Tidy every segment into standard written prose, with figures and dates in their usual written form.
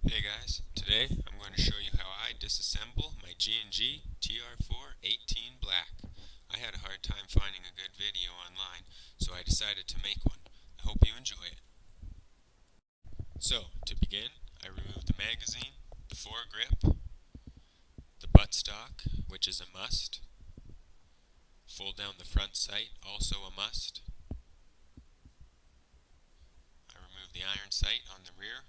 Hey guys, today I'm going to show you how I disassemble my G&G TR4-18 black. I had a hard time finding a good video online, so I decided to make one. I hope you enjoy it. So, to begin, I remove the magazine, the foregrip, the buttstock, which is a must, fold down the front sight, also a must. I remove the iron sight on the rear,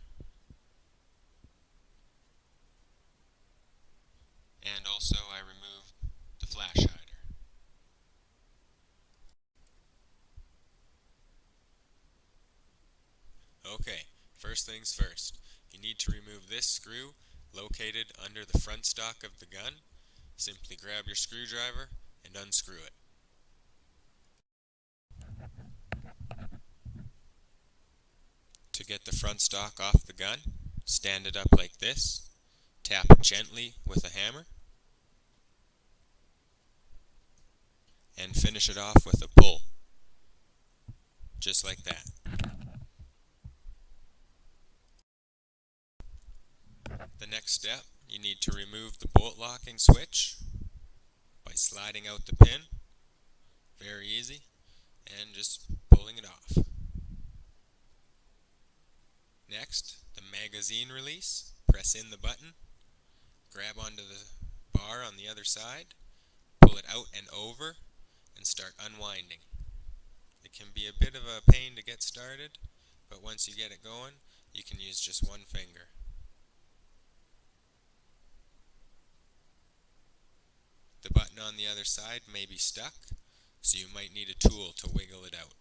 and also I remove the flash hider. Okay, first things first. You need to remove this screw located under the front stock of the gun. Simply grab your screwdriver and unscrew it. To get the front stock off the gun, stand it up like this, tap it gently with a hammer, and finish it off with a pull, just like that. The next step, you need to remove the bolt locking switch by sliding out the pin, very easy, and just pulling it off. Next, the magazine release, press in the button, grab onto the bar on the other side, pull it out and over, and start unwinding. It can be a bit of a pain to get started, but once you get it going, you can use just one finger. The button on the other side may be stuck, so you might need a tool to wiggle it out.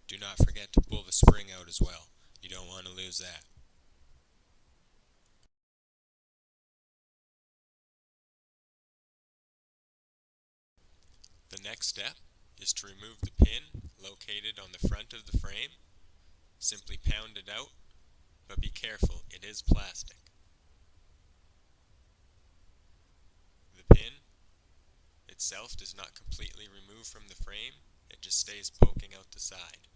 Do not forget to pull the spring out as well. You don't want to lose that. The next step is to remove the pin located on the front of the frame. Simply pound it out, but be careful, it is plastic. The pin itself does not completely remove from the frame, it just stays poking out the side.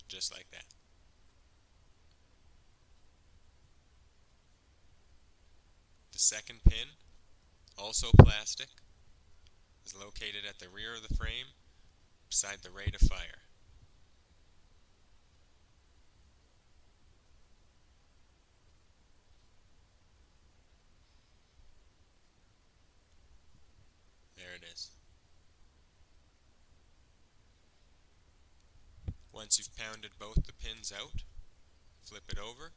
Just like that. The second pin, also plastic, is located at the rear of the frame, beside the rate of fire. There it is. Once you've pounded both the pins out, flip it over,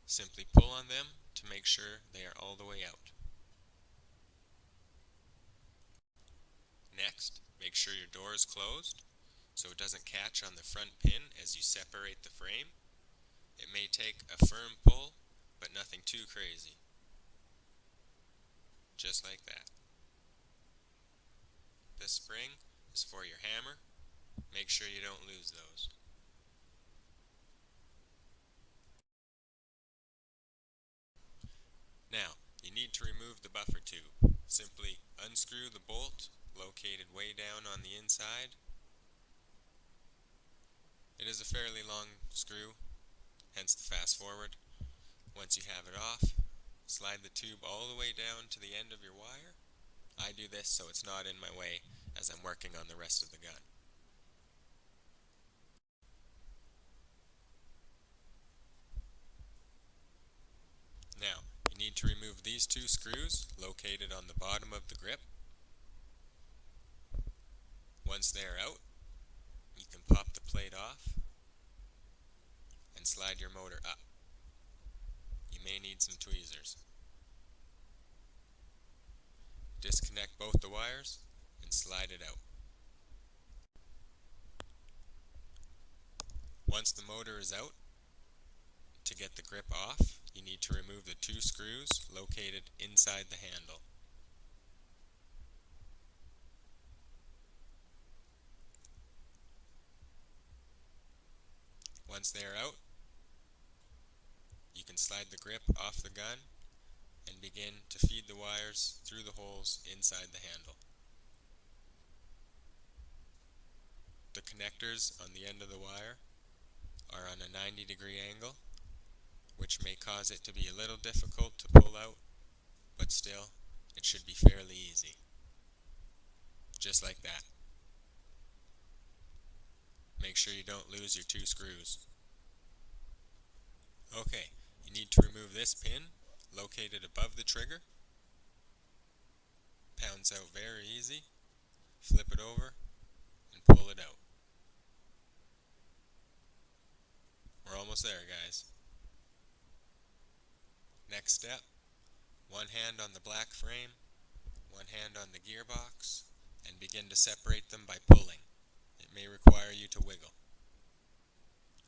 simply pull on them to make sure they are all the way out. Next, make sure your door is closed so it doesn't catch on the front pin as you separate the frame. It may take a firm pull, but nothing too crazy. Just like that. This spring is for your hammer. Make sure you don't lose those. Now, you need to remove the buffer tube. Simply unscrew the bolt located way down on the inside. It is a fairly long screw, hence the fast forward. Once you have it off, slide the tube all the way down to the end of your wire. I do this so it's not in my way as I'm working on the rest of the gun. Now, you need to remove these two screws located on the bottom of the grip. Once they are out, you can pop the plate off and slide your motor up. You may need some tweezers. Disconnect both the wires and slide it out. Once the motor is out, to get the grip off, you need to remove the two screws located inside the handle. Once they are out, you can slide the grip off the gun and begin to feed the wires through the holes inside the handle. the connectors on the end of the wire are on a 90-degree angle, which may cause it to be a little difficult to pull out, but still, it should be fairly easy. Just like that. Make sure you don't lose your 2 screws. Okay, you need to remove this pin located above the trigger. Pounds out very easy. Flip it over and pull it out. We're almost there, guys. Next step, one hand on the black frame, one hand on the gearbox, and begin to separate them by pulling. It may require you to wiggle.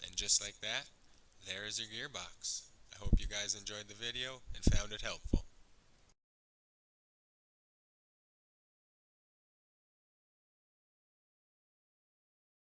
And just like that, there is your gearbox. I hope you guys enjoyed the video and found it helpful.